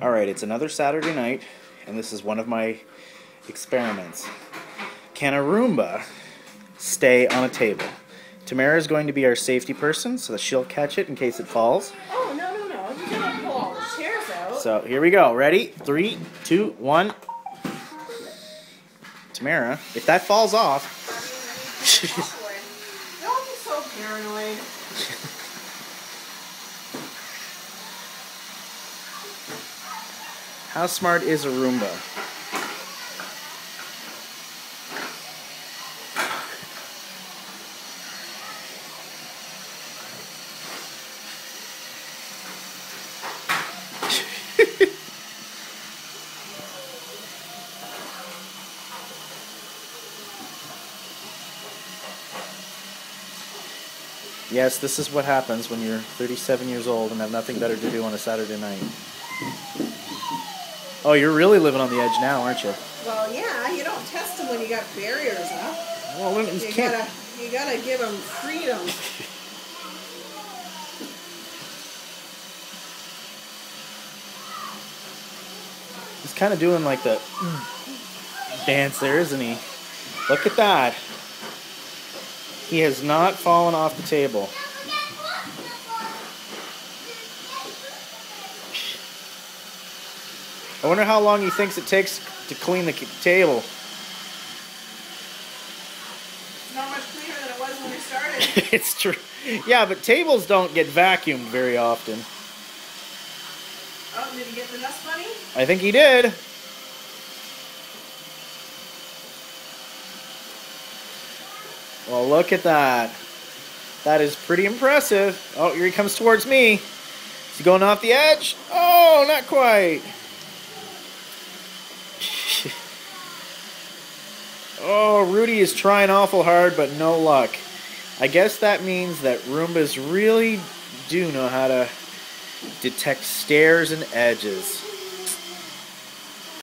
Alright, it's another Saturday night, and this is one of my experiments. Can a Roomba stay on a table? Tamara is going to be our safety person, so that she'll catch it in case it falls. Oh, no. You're going to pull all the chairs out. So, here we go. Ready? 3, 2, 1. Tamara, if that falls off... Don't be so paranoid. How smart is a Roomba? Yes, this is what happens when you're 37 years old and have nothing better to do on a Saturday night. Oh, you're really living on the edge now, aren't you? Well, yeah, you don't test them when you got barriers up. Well, You gotta give them freedom. He's kind of doing like the dance there, isn't he? Look at that. He has not fallen off the table. I wonder how long he thinks it takes to clean the table. It's not much cleaner than it was when we started. It's true. Yeah, but tables don't get vacuumed very often. Oh, did he get the dust bunny? I think he did. Well, look at that. That is pretty impressive. Oh, here he comes towards me. Is he going off the edge? Oh, not quite. Oh, Rudy is trying awful hard, but no luck. I guess that means that Roombas really do know how to detect stairs and edges.